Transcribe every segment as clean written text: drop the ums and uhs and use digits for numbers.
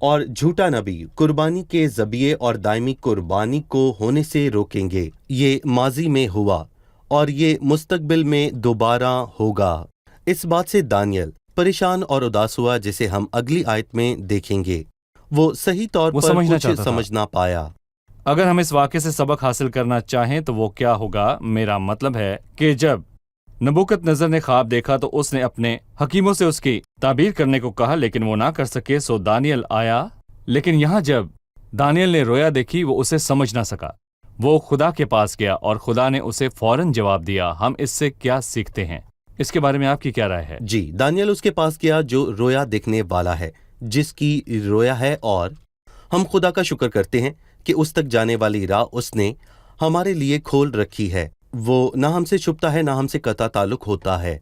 اور جھوٹا نبی قربانی کے ذبیحے اور دائمی قربانی کو ہونے سے روکیں گے۔ یہ ماضی میں ہوا اور یہ مستقبل میں دوبارہ ہوگا۔ اس بات سے دانیل پریشان اور اداس ہوا، جسے ہم اگلی آیت میں دیکھیں گے۔ وہ صحیح طور وہ پر سمجھنا کچھ چاہتا تھا۔ سمجھ نہ پایا۔ اگر ہم اس واقعے سے سبق حاصل کرنا چاہیں تو وہ کیا ہوگا؟ میرا مطلب ہے کہ جب نبوکت نظر نے خواب دیکھا تو اس نے اپنے حکیموں سے اس کی تعبیر کرنے کو کہا، لیکن وہ نہ کر سکے، سو دانیل آیا۔ لیکن یہاں جب دانیل نے رویا دیکھی وہ اسے سمجھ نہ سکا۔ وہ خدا کے پاس گیا اور خدا نے اسے فوراً جواب دیا۔ ہم اس سے کیا سیکھتے ہیں؟ اس کے بارے میں آپ کی کیا رائے ہے؟ جی، دانیل اس کے پاس گیا جو رویا دیکھنے والا ہے، جس کی رویا ہے، اور ہم خدا کا شکر کرتے ہیں کہ اس تک جانے والی راہ اس نے ہمارے لیے کھول رکھی ہے۔ وہ نہ ہم سے چھپتا ہے، نہ ہم سے قطع تعلق ہوتا ہے،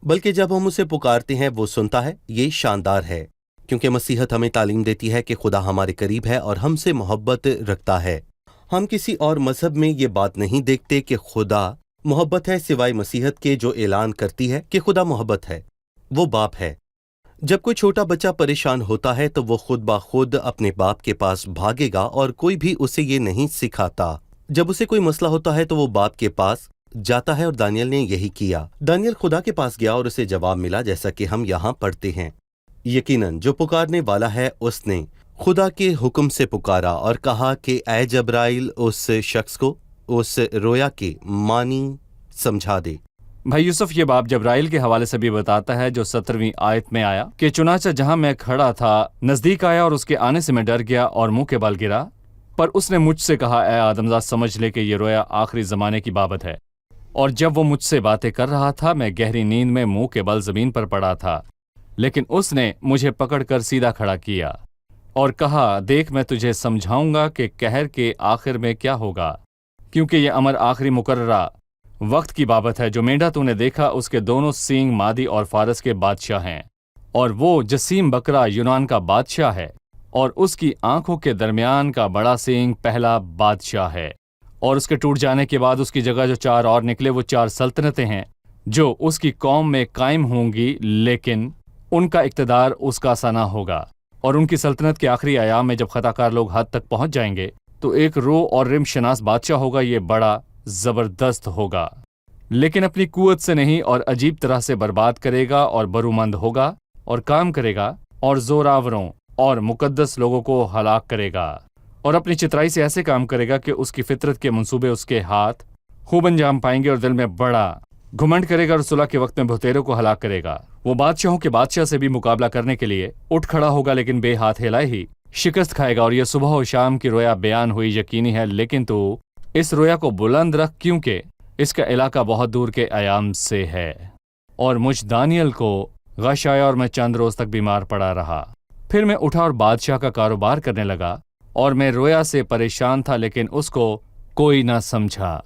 بلکہ جب ہم اسے پکارتے ہیں وہ سنتا ہے۔ یہ شاندار ہے، کیونکہ مسیحت ہمیں تعلیم دیتی ہے کہ خدا ہمارے قریب ہے اور ہم سے محبت رکھتا ہے۔ ہم کسی اور مذہب میں یہ بات نہیں دیکھتے کہ خدا محبت ہے، سوائے مسیحت کے جو اعلان کرتی ہے کہ خدا محبت ہے، وہ باپ ہے۔ جب کوئی چھوٹا بچہ پریشان ہوتا ہے تو وہ خود بخود اپنے باپ کے پاس بھاگے گا، اور کوئی بھی اسے یہ نہیں سکھاتا۔ جب اسے کوئی مسئلہ ہوتا ہے تو وہ باپ کے پاس جاتا ہے، اور دانیل نے یہی کیا۔ دانیل خدا کے پاس گیا اور اسے جواب ملا، جیسا کہ ہم یہاں پڑھتے ہیں۔ یقیناً جو پکارنے والا ہے اس نے خدا کے حکم سے پکارا اور کہا کہ اے جبرائیل اس شخص کو اس رویا کے معنی سمجھا دے۔ بھائی یوسف، یہ باب جبرائیل کے حوالے سے بھی بتاتا ہے جو 17ویں آیت میں آیا کہ چنانچہ جہاں میں کھڑا تھا نزدیک آیا اور اس کے آنے سے میں ڈر گیا اور منہ کے بل گرا، پر اس نے مجھ سے کہا اے آدمزاد سمجھ لے کہ یہ رویا آخری زمانے کی بابت ہے۔ اور جب وہ مجھ سے باتیں کر رہا تھا میں گہری نیند میں منہ کے بل زمین پر پڑا تھا، لیکن اس نے مجھے پکڑ کر سیدھا کھڑا کیا اور کہا دیکھ میں تجھے سمجھاؤں گا کہ قہر کے آخر میں کیا ہوگا، کیونکہ یہ امر آخری مقررہ وقت کی بابت ہے۔ جو مینڈا تو نے دیکھا اس کے دونوں سینگ مادی اور فارس کے بادشاہ ہیں، اور وہ جسیم بکرا یونان کا بادشاہ ہے، اور اس کی آنکھوں کے درمیان کا بڑا سینگ پہلا بادشاہ ہے، اور اس کے ٹوٹ جانے کے بعد اس کی جگہ جو 4 اور نکلے وہ 4 سلطنتیں ہیں جو اس کی قوم میں قائم ہوں گی، لیکن ان کا اقتدار اس کا سا نہ ہوگا۔ اور ان کی سلطنت کے آخری ایام میں جب خطا کار لوگ حد تک پہنچ جائیں گے تو ایک رو اور رم شناس بادشاہ ہوگا، یہ بڑا زبردست ہوگا، لیکن اپنی قوت سے نہیں، اور عجیب طرح سے برباد کرے گا اور برومند ہوگا اور کام کرے گا اور زوراوروں اور مقدس لوگوں کو ہلاک کرے گا، اور اپنی چترائی سے ایسے کام کرے گا کہ اس کی فطرت کے منصوبے اس کے ہاتھ خوب انجام پائیں گے، اور دل میں بڑا گھمنڈ کرے گا اور صلح کے وقت میں بہتیروں کو ہلاک کرے گا۔ وہ بادشاہوں کے بادشاہ سے بھی مقابلہ کرنے کے لیے اٹھ کھڑا ہوگا، لیکن بے ہاتھ ہلائے ہی شکست کھائے گا۔ اور یہ صبح و شام کی رویا بیان ہوئی یقینی ہے، لیکن تو اس رویا کو بلند رکھ کیونکہ اس کا علاقہ بہت دور کے ایام سے ہے۔ اور مجھ دانیل کو غش آیا اور میں چند روز تک بیمار پڑا رہا۔ پھر میں اٹھا اور بادشاہ کا کاروبار کرنے لگا، اور میں رویا سے پریشان تھا لیکن اس کو کوئی نہ سمجھا۔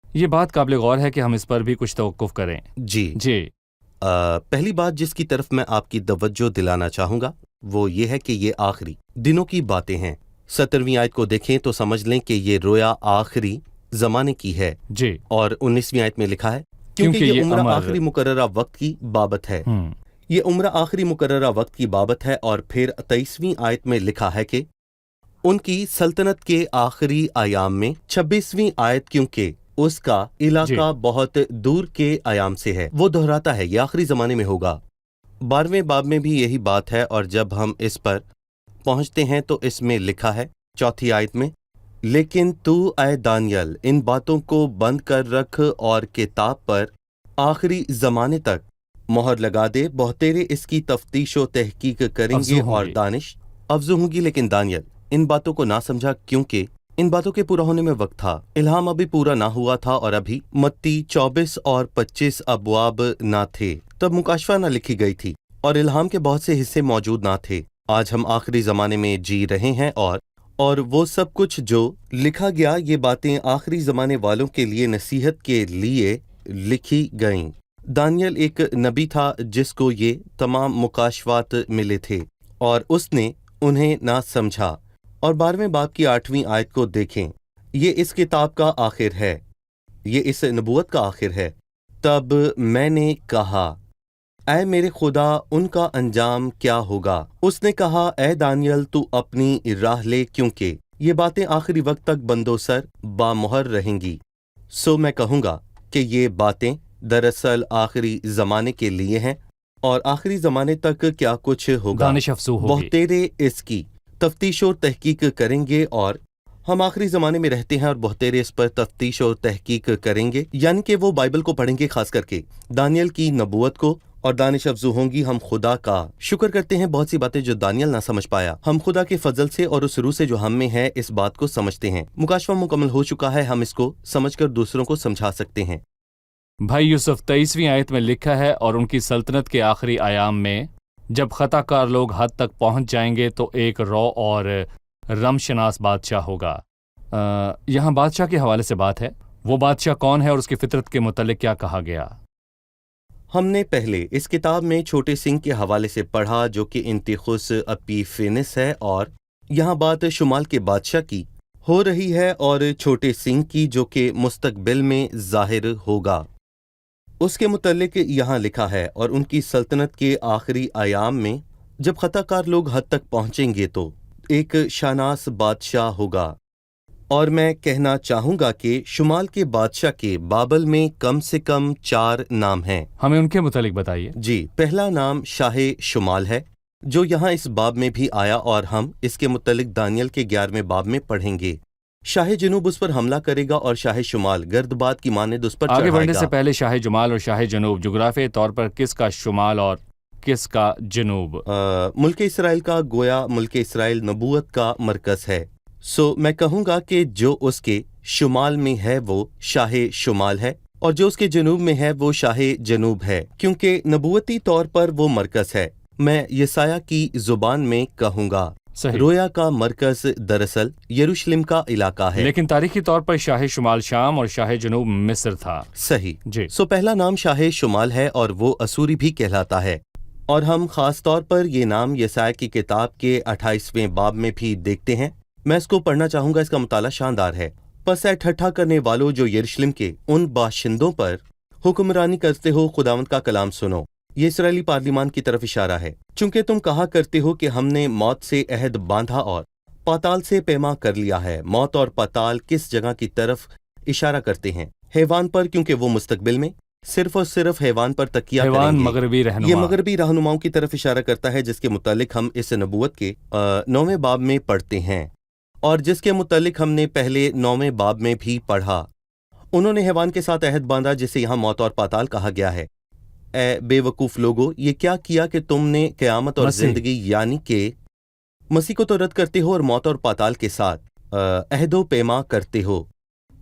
یہ بات قابل غور ہے کہ ہم اس پر بھی کچھ توقف کریں۔ جی پہلی بات جس کی طرف میں آپ کی توجہ دلانا چاہوں گا وہ یہ ہے کہ یہ آخری دنوں کی باتیں ہیں۔ 17ویں آیت کو دیکھیں تو سمجھ لیں کہ یہ رویا آخری زمانے کی ہے، جی، اور 19ویں آیت میں لکھا ہے کیونکہ یہ عمرہ آخری مقررہ وقت کی بابت ہے۔ یہ عمرہ آخری مقررہ وقت کی بابت ہے، اور پھر 23ویں آیت میں لکھا ہے کہ ان کی سلطنت کے آخری ایام میں۔ 26ویں آیت کیونکہ اس کا علاقہ بہت دور کے ایام سے ہے، وہ دہراتا ہے یہ آخری زمانے میں ہوگا۔ 12ویں باب میں بھی یہی بات ہے، اور جب ہم اس پر پہنچتے ہیں تو اس میں لکھا ہے 4تھی آیت میں، لیکن تو اے دانیل ان باتوں کو بند کر رکھ اور کتاب پر آخری زمانے تک مہر لگا دے، بہتیرے اس کی تفتیش و تحقیق کریں گے اور دانش افزوں ہوں گی۔ لیکن دانیل ان باتوں کو نہ سمجھا کیونکہ ان باتوں کے پورا ہونے میں وقت تھا، الہام ابھی پورا نہ ہوا تھا، اور ابھی متی 24 اور 25 ابواب نہ تھے، تب مکاشفہ نہ لکھی گئی تھی، اور الہام کے بہت سے حصے موجود نہ تھے۔ آج ہم آخری زمانے میں جی رہے ہیں، اور وہ سب کچھ جو لکھا گیا یہ باتیں آخری زمانے والوں کے لیے نصیحت کے لیے لکھی گئیں۔ دانیل ایک نبی تھا جس کو یہ تمام مکاشفات ملے تھے، اور اس نے انہیں نہ سمجھا۔ اور 12ویں باب کی 8ویں آیت کو دیکھیں، یہ اس کتاب کا آخر ہے، یہ اس نبوت کا آخر ہے۔ تب میں نے کہا اے میرے خدا ان کا انجام کیا ہوگا؟ اس نے کہا اے دانیل تو اپنی راہ لے کیونکہ یہ باتیں آخری وقت تک بندو سر بامہر رہیں گی۔ سو میں کہوں گا کہ یہ باتیں دراصل آخری زمانے کے لیے ہیں، اور آخری زمانے تک کیا کچھ ہوگا دانش افزو ہوگی۔ بہتیرے اس کی تفتیش و تحقیق کریں گے، اور ہم آخری زمانے میں رہتے ہیں اور بہتیرے اس پر تفتیش و تحقیق کریں گے، یعنی کہ وہ بائبل کو پڑھیں گے، خاص کر کے دانیل کی نبوت کو، اور دانش افزو ہوں گی۔ ہم خدا کا شکر کرتے ہیں بہت سی باتیں جو دانیل نہ سمجھ پایا، ہم خدا کے فضل سے اور اس روح سے جو ہم میں ہے اس بات کو سمجھتے ہیں۔ مکاشفہ مکمل ہو چکا ہے، ہم اس کو سمجھ کر دوسروں کو سمجھا سکتے ہیں۔ بھائی یوسف 23ویں آیت میں لکھا ہے، اور ان کی سلطنت کے آخری ایام میں جب خطا کار لوگ حد تک پہنچ جائیں گے تو ایک رو اور رم شناس بادشاہ ہوگا۔ یہاں بادشاہ کے حوالے سے بات ہے، وہ بادشاہ کون ہے اور اس کی فطرت کے متعلق کیا کہا گیا؟ ہم نے پہلے اس کتاب میں چھوٹے سنگھ کے حوالے سے پڑھا جو کہ انتیخوس اپیفینس ہے، اور یہاں بات شمال کے بادشاہ کی ہو رہی ہے اور چھوٹے سنگھ کی جو کہ مستقبل میں ظاہر ہوگا۔ اس کے متعلق یہاں لکھا ہے، اور ان کی سلطنت کے آخری ایام میں جب خطا کار لوگ حد تک پہنچیں گے تو ایک شاناس بادشاہ ہوگا۔ اور میں کہنا چاہوں گا کہ شمال کے بادشاہ کے بابل میں کم سے کم 4 نام ہیں۔ ہمیں ان کے متعلق بتائیے۔ جی، پہلا نام شاہ شمال ہے جو یہاں اس باب میں بھی آیا، اور ہم اس کے متعلق دانیل کے 11ویں باب میں پڑھیں گے۔ شاہ جنوب اس پر حملہ کرے گا اور شاہ شمال گردباد کی مانند اس پر آگے چڑھائے بڑھنے گا۔ سے پہلے شاہ جمال اور شاہ جنوب جغرافیائی طور پر کس کا شمال اور کس کا جنوب؟ ملک اسرائیل کا، گویا ملک اسرائیل نبوت کا مرکز ہے۔ سو میں کہوں گا کہ جو اس کے شمال میں ہے وہ شاہ شمال ہے، اور جو اس کے جنوب میں ہے وہ شاہ جنوب ہے، کیونکہ نبوتی طور پر وہ مرکز ہے۔ میں یسایہ کی زبان میں کہوں گا صحیح۔ رویا کا مرکز دراصل یروشلم کا علاقہ ہے۔ لیکن تاریخی طور پر شاہ شمال شام اور شاہ جنوب مصر تھا۔ صحیح جی۔ سو پہلا نام شاہ شمال ہے اور وہ اسوری بھی کہلاتا ہے، اور ہم خاص طور پر یہ نام یسایہ کی کتاب کے 28ویں باب میں بھی دیکھتے ہیں۔ میں اس کو پڑھنا چاہوں گا، اس کا مطالعہ شاندار ہے۔ پس اے ٹھٹھا کرنے والوں جو یروشلم کے ان باشندوں پر حکمرانی کرتے ہو، خداوند کا کلام سنو۔ یہ اسرائیلی پارلیمان کی طرف اشارہ ہے، چونکہ تم کہا کرتے ہو کہ ہم نے موت سے عہد باندھا اور پاتال سے پیما کر لیا ہے۔ موت اور پاتال کس جگہ کی طرف اشارہ کرتے ہیں؟ حیوان پر، کیونکہ وہ مستقبل میں صرف اور صرف حیوان پر تکیہ کریں حیوان گے۔ مغربی رہنما۔ یہ مغربی رہنماؤں کی طرف اشارہ کرتا ہے جس کے متعلق ہم اس نبوت کے 9ویں باب میں پڑھتے ہیں، اور جس کے متعلق ہم نے پہلے 9ویں باب میں بھی پڑھا۔ انہوں نے حیوان کے ساتھ عہد باندھا جسے یہاں موت اور پاتال کہا گیا ہے۔ اے بے وقوف لوگو، یہ کیا کیا کہ تم نے قیامت اور مسیح۔ زندگی یعنی کہ مسیح کو تو رد کرتے ہو اور موت اور پاتال کے ساتھ عہد و پیما کرتے ہو۔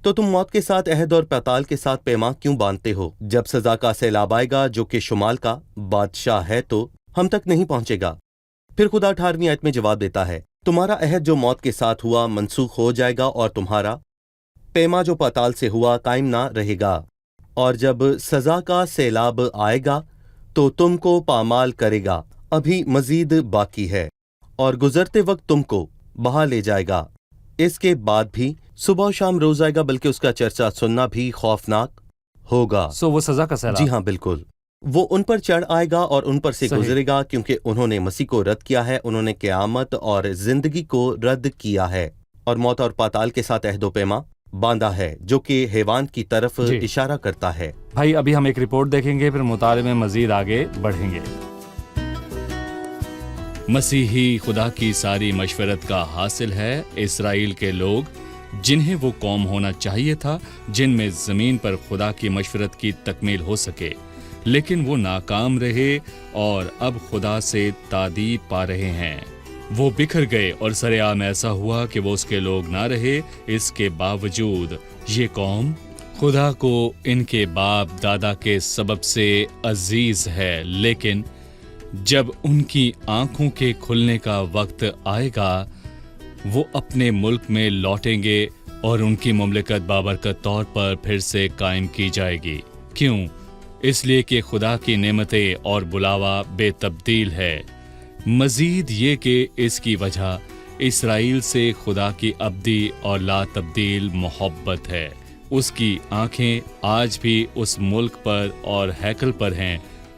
تو تم موت کے ساتھ عہد اور پاتال کے ساتھ پیما کیوں باندھتے ہو؟ جب سزا کا سیلاب آئے گا جو کہ شمال کا بادشاہ ہے تو ہم تک نہیں پہنچے گا۔ پھر خدا 18ویں آیت میں جواب دیتا ہے، تمہارا عہد جو موت کے ساتھ ہوا منسوخ ہو جائے گا، اور تمہارا پیما جو پاتال سے ہوا قائم نہ رہے گا۔ اور جب سزا کا سیلاب آئے گا تو تم کو پامال کرے گا، ابھی مزید باقی ہے، اور گزرتے وقت تم کو بہا لے جائے گا۔ اس کے بعد بھی صبح و شام روز آئے گا، بلکہ اس کا چرچا سننا بھی خوفناک ہوگا۔ سو وہ سزا کا سیلاب۔ جی ہاں، بالکل، وہ ان پر چڑھ آئے گا اور ان پر سے صحیح۔ گزرے گا، کیونکہ انہوں نے مسیح کو رد کیا ہے، انہوں نے قیامت اور زندگی کو رد کیا ہے، اور موت اور پاتال کے ساتھ عہد و پیما باندھا ہے جو کہ حیوان کی طرف جی۔ اشارہ کرتا ہے۔ بھائی ابھی ہم ایک رپورٹ دیکھیں گے، پھر مطالعے میں مزید آگے بڑھیں گے۔ مسیحی خدا کی ساری مشورت کا حاصل ہے۔ اسرائیل کے لوگ جنہیں وہ قوم ہونا چاہیے تھا جن میں زمین پر خدا کی مشورت کی تکمیل ہو سکے، لیکن وہ ناکام رہے اور اب خدا سے تادیب پا رہے ہیں۔ وہ بکھر گئے اور سر عام ایسا ہوا کہ وہ اس کے لوگ نہ رہے۔ اس کے باوجود یہ قوم خدا کو ان کے باپ دادا کے سبب سے عزیز ہے، لیکن جب ان کی آنکھوں کے کھلنے کا وقت آئے گا وہ اپنے ملک میں لوٹیں گے اور ان کی مملکت بابرکت طور پر پھر سے قائم کی جائے گی۔ کیوں؟ اس لیے کہ خدا کی نعمتیں اور بلاوا بے تبدیل ہے۔ مزید یہ کہ اس کی وجہ اسرائیل سے خدا کی ابدی اور لا تبدیل محبت ہے۔ اس کی آنکھیں آج بھی اس ملک پر اور ہیکل پر ہیں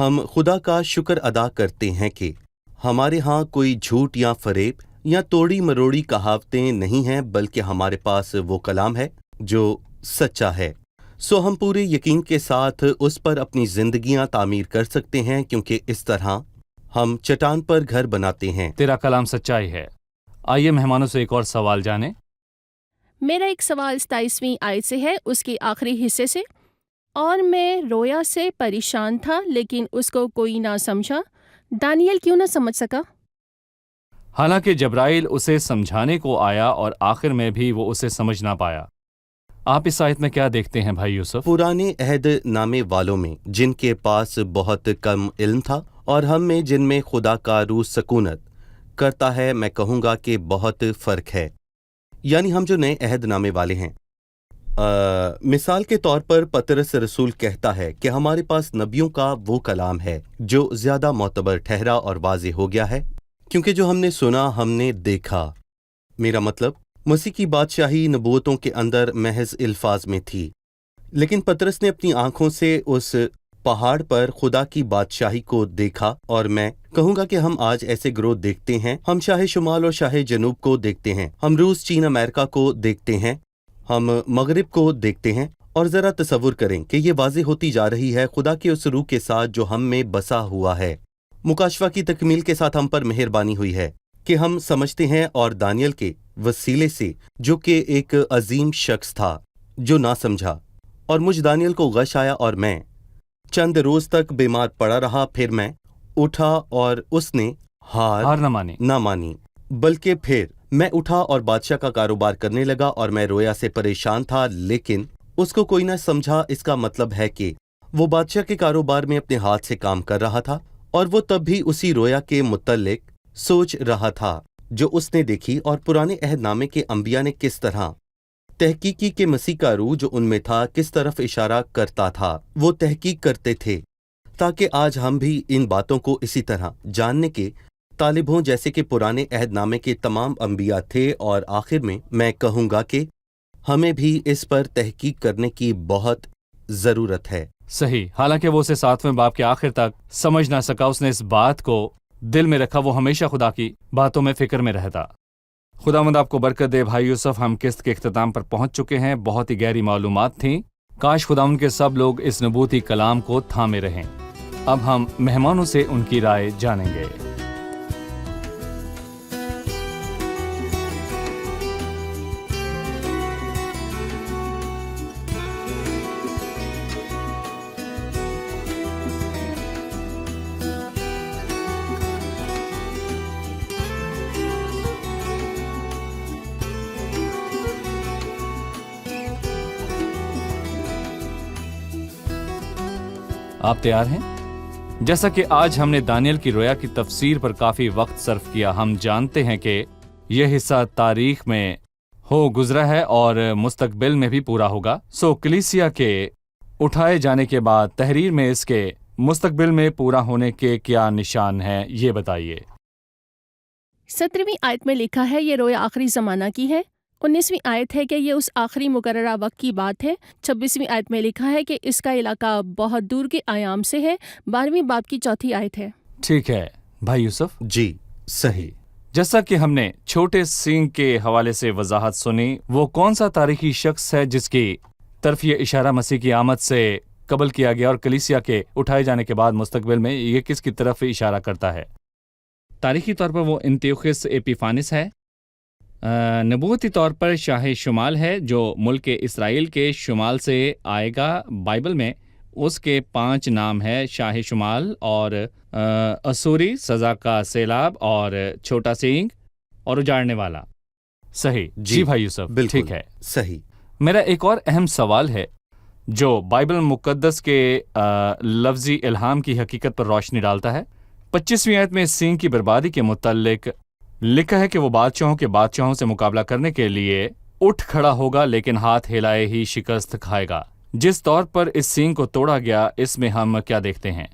ہم خدا کا شکر ادا کرتے ہیں کہ ہمارے ہاں کوئی جھوٹ یا فریب یا توڑی مروڑی کہاوتیں نہیں ہیں، بلکہ ہمارے پاس وہ کلام ہے جو سچا ہے۔ سو ہم پورے یقین کے ساتھ اس پر اپنی زندگیاں تعمیر کر سکتے ہیں، کیونکہ اس طرح ہم چٹان پر گھر بناتے ہیں۔ تیرا کلام سچائی ہے۔ آئیے مہمانوں سے ایک اور سوال جانیں۔ میرا ایک سوال 27ویں آیت سے ہے، اس کے آخری حصے سے۔ اور میں رویا سے پریشان تھا لیکن اس کو کوئی نہ سمجھا۔ دانیل کیوں نہ سمجھ سکا؟ حالانکہ جبرائیل اسے سمجھانے کو آیا اور آخر میں بھی وہ اسے سمجھ نہ پایا۔ آپ اس آیت میں کیا دیکھتے ہیں بھائی یوسف؟ پرانے عہد نامے والوں میں جن کے پاس بہت کم علم تھا اور ہم میں جن میں خدا کا روح سکونت کرتا ہے، میں کہوں گا کہ بہت فرق ہے۔ یعنی ہم جو نئے عہد نامے والے ہیں، مثال کے طور پر پطرس رسول کہتا ہے کہ ہمارے پاس نبیوں کا وہ کلام ہے جو زیادہ معتبر ٹھہرا اور واضح ہو گیا ہے، کیونکہ جو ہم نے سنا ہم نے دیکھا۔ میرا مطلب مسیح کی بادشاہی نبوتوں کے اندر محض الفاظ میں تھی، لیکن پطرس نے اپنی آنکھوں سے اس پہاڑ پر خدا کی بادشاہی کو دیکھا، اور میں کہوں گا کہ ہم آج ایسے گروہ دیکھتے ہیں۔ ہم شاہ شمال اور شاہ جنوب کو دیکھتے ہیں، ہم روس، چین، امریکہ کو دیکھتے ہیں، ہم مغرب کو دیکھتے ہیں، اور ذرا تصور کریں کہ یہ واضح ہوتی جا رہی ہے خدا کے اس روح کے ساتھ جو ہم میں بسا ہوا ہے۔ مکاشفہ کی تکمیل کے ساتھ ہم پر مہربانی ہوئی ہے کہ ہم سمجھتے ہیں، اور دانیل کے وسیلے سے جو کہ ایک عظیم شخص تھا جو نہ سمجھا، اور مجھ دانیل کو غش آیا اور میں چند روز تک بیمار پڑا رہا، پھر میں اٹھا اور اس نے ہار نہ مانی، بلکہ پھر میں اٹھا اور بادشاہ کا کاروبار کرنے لگا، اور میں رویا سے پریشان تھا لیکن اس کو کوئی نہ سمجھا۔ اس کا مطلب ہے کہ وہ بادشاہ کے کاروبار میں اپنے ہاتھ سے کام کر رہا تھا، اور وہ تب بھی اسی رویا کے متعلق سوچ رہا تھا جو اس نے دیکھی، اور پرانے عہد نامے کے انبیاء نے کس طرح تحقیقی کہ مسیح کا روح جو ان میں تھا کس طرف اشارہ کرتا تھا، وہ تحقیق کرتے تھے تاکہ آج ہم بھی ان باتوں کو اسی طرح جاننے کے طالب ہوں جیسے کہ پرانے عہد نامے کے تمام انبیاء تھے۔ اور آخر میں کہوں گا کہ ہمیں بھی اس پر تحقیق کرنے کی بہت ضرورت ہے۔ صحیح، حالانکہ وہ اسے 7ویں باب کے آخر تک سمجھ نہ سکا، اس نے اس بات کو دل میں رکھا، وہ ہمیشہ خدا کی باتوں میں فکر میں رہتا۔ خداوند آپ کو برکت دے۔ بھائی یوسف، ہم قسط کے اختتام پر پہنچ چکے ہیں۔ بہت ہی گہری معلومات تھیں، کاش خداوند کے سب لوگ اس نبوتی کلام کو تھامے رہیں۔ اب ہم مہمانوں سے ان کی رائے جانیں گے۔ آپ تیار ہیں؟ جیسا کہ آج ہم نے دانیل کی رویا کی تفسیر پر کافی وقت صرف کیا، ہم جانتے ہیں کہ یہ حصہ تاریخ میں گزرا ہے اور مستقبل میں بھی پورا ہوگا۔ سو کلیسیا کے اٹھائے جانے کے بعد تحریر میں اس کے مستقبل میں پورا ہونے کے کیا نشان ہیں، یہ بتائیے۔ 17ویں آیت میں لکھا ہے یہ رویا آخری زمانہ کی ہے۔ 19ویں آیت ہے کہ یہ اس آخری مقررہ وقت کی بات ہے۔ 26ویں آیت میں لکھا ہے کہ اس کا علاقہ بہت دور کے ایام سے ہے۔ 12ویں باب کی 4تھی آیت ہے۔ ٹھیک ہے بھائی یوسف؟ جی صحیح۔ جیسا کہ ہم نے چھوٹے سینگ کے حوالے سے وضاحت سنی، وہ کون سا تاریخی شخص ہے جس کی طرف یہ اشارہ مسیح کی آمد سے قبل کیا گیا، اور کلیسیا کے اٹھائے جانے کے بعد مستقبل میں یہ کس کی طرف اشارہ کرتا ہے؟ تاریخی طور پر وہ انتیوخس ایپیفانس ہے۔ نبوتی طور پر شاہ شمال ہے جو ملک اسرائیل کے شمال سے آئے گا۔ بائبل میں اس کے 5 نام ہے: شاہ شمال اور اسوری، سزا کا سیلاب اور چھوٹا سینگ اور اجاڑنے والا۔ صحیح جی بھائی یوسف، بالکل ٹھیک ہے۔ صحیح۔ میرا ایک اور اہم سوال ہے جو بائبل مقدس کے لفظی الہام کی حقیقت پر روشنی ڈالتا ہے۔ 25ویں آیت میں سینگ کی بربادی کے متعلق لکھا ہے کہ وہ بادشاہوں سے مقابلہ کرنے کے لیے اٹھ کھڑا ہوگا، لیکن ہاتھ ہلائے ہی شکست کھائے گا۔ جس طور پر اس سینگ کو توڑا گیا، اس میں ہم کیا دیکھتے ہیں؟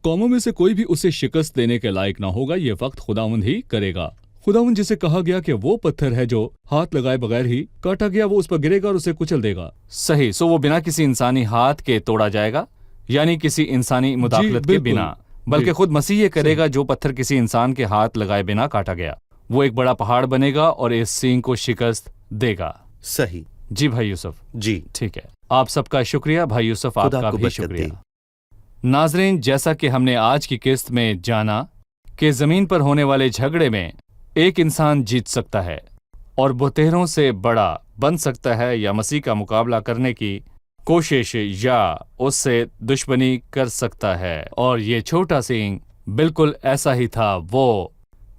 قوموں میں سے کوئی بھی اسے شکست دینے کے لائق نہ ہوگا، یہ وقت خداوند ہی کرے گا۔ خداوند جسے کہا گیا کہ وہ پتھر ہے جو ہاتھ لگائے بغیر ہی کاٹا گیا، وہ اس پر گرے گا اور اسے کچل دے گا۔ صحیح، سو وہ بنا کسی انسانی ہاتھ کے توڑا جائے گا۔ یعنی کسی انسانی مداخلت کے بنا، بلکہ خود مسیح یہ کرے گا جو پتھر کسی انسان کے ہاتھ لگائے بنا کاٹا گیا۔ وہ ایک بڑا پہاڑ بنے گا اور اس سینگ کو شکست دے گا۔ صحیح جی بھائی یوسف، جی، ٹھیک ہے، آپ سب کا شکریہ، بھائی یوسف آپ خدا کا کو بھی برکت شکریہ۔ دے۔ ناظرین، جیسا کہ ہم نے آج کی قسط میں جانا کہ زمین پر ہونے والے جھگڑے میں ایک انسان جیت سکتا ہے اور بتیروں سے بڑا بن سکتا ہے، یا مسیح کا مقابلہ کرنے کی کوشش یا اس سے دشمنی کر سکتا ہے، اور یہ چھوٹا سینگ بالکل ایسا ہی تھا، وہ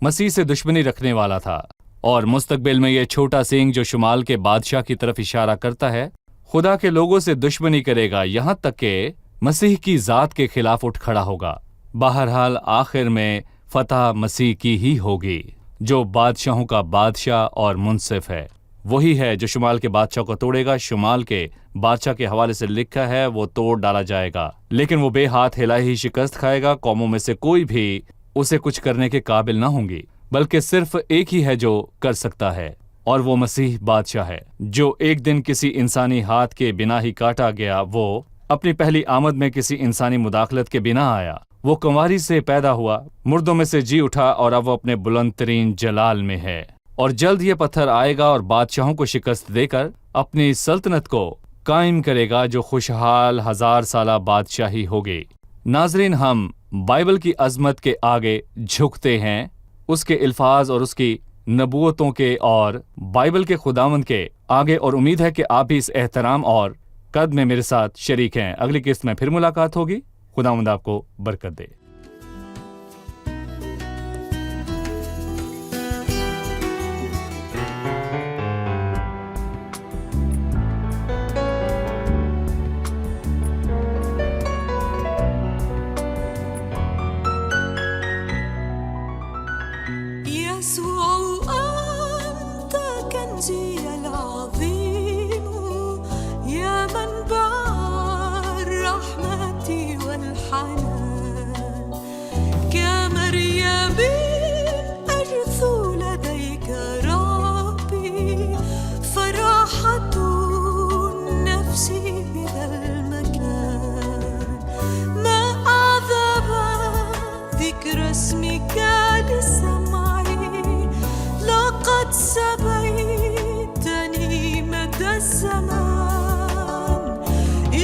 مسیح سے دشمنی رکھنے والا تھا، اور مستقبل میں یہ چھوٹا سینگ جو شمال کے بادشاہ کی طرف اشارہ کرتا ہے خدا کے لوگوں سے دشمنی کرے گا، یہاں تک کہ مسیح کی ذات کے خلاف اٹھ کھڑا ہوگا۔ بہرحال آخر میں فتح مسیح کی ہی ہوگی، جو بادشاہوں کا بادشاہ اور منصف ہے۔ وہی ہے جو شمال کے بادشاہ کو توڑے گا۔ شمال کے بادشاہ کے حوالے سے لکھا ہے وہ توڑ ڈالا جائے گا، لیکن وہ بے ہاتھ ہلائے ہی شکست کھائے گا۔ قوموں میں سے کوئی بھی اسے کچھ کرنے کے قابل نہ ہوں گی، بلکہ صرف ایک ہی ہے جو کر سکتا ہے، اور وہ مسیح بادشاہ ہے، جو ایک دن کسی انسانی ہاتھ کے بنا ہی کاٹا گیا۔ وہ اپنی پہلی آمد میں کسی انسانی مداخلت کے بنا آیا۔ وہ کنواری سے پیدا ہوا، مردوں میں سے جی اٹھا، اور اب وہ اپنے بلند ترین جلال میں ہے، اور جلد یہ پتھر آئے گا اور بادشاہوں کو شکست دے کر اپنی سلطنت کو قائم کرے گا، جو خوشحال 1000 سالہ بادشاہی ہوگی۔ ناظرین، ہم بائبل کی عظمت کے آگے جھکتے ہیں، اس کے الفاظ اور اس کی نبوتوں کے اور بائبل کے خداوند کے آگے، اور امید ہے کہ آپ بھی اس احترام اور قد میں میرے ساتھ شریک ہیں۔ اگلی قسط میں پھر ملاقات ہوگی۔ خداوند آپ کو برکت دے۔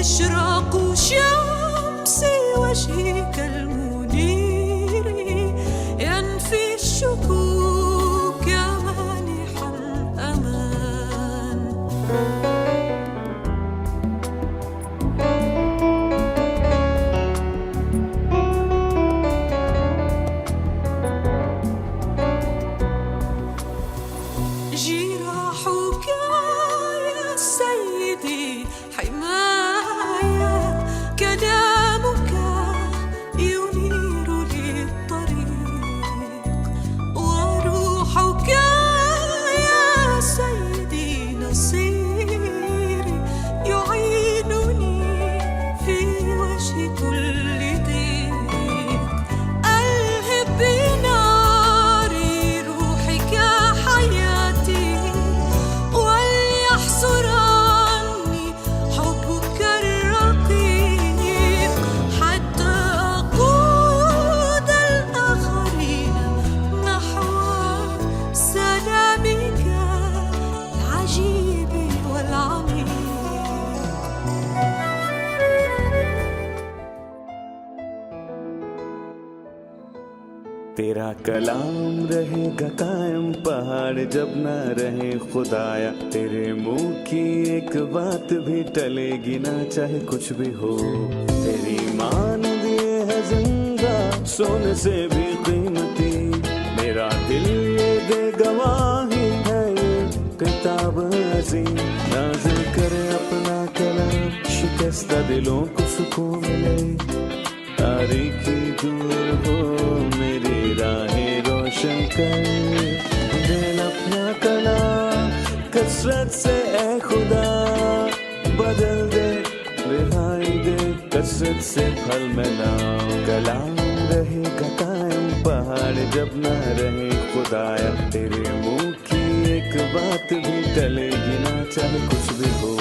إشراق شمس وجهك المنير ينفي الشكوك مانحا أمان. جراحك يا سيدي حماية، كلامك ينير لي الطريق، وروحك يا سيدي نصيري يعينني في وجه كل ضيق. ألهب بنار روحك حياتي، وليحصر عني حبك الرقيق، حتى أقود الآخرين نحو سلامك العجيب والعميق. تیرا کلام رہے گا قائم، پہاڑ جب نہ رہے خدایا، تیرے منہ کی ایک بات بھی ٹلے گی نہ، چاہے کچھ بھی ہو۔ تیری مانند یہ ہے زندہ، سونے سے بھی قیمتی، میرا دل یہ دے گواہی ہے، یہ کتاب عظیم نازل کرے اپنا کلام، شکستہ دلوں کو سکون ملے، تاریکی دور ہو میری راہیں روشن کر، دل اپنا کلام کثرت سے اے خدا بدل دے، رہائی دے کثرت سے پھل ملاؤ۔ کلام رہے گا قائم، پہاڑ جب نہ رہے خدایا، تیرے منہ کی ایک بات بھی ٹلے گی نہ، چاہے کچھ بھی ہو۔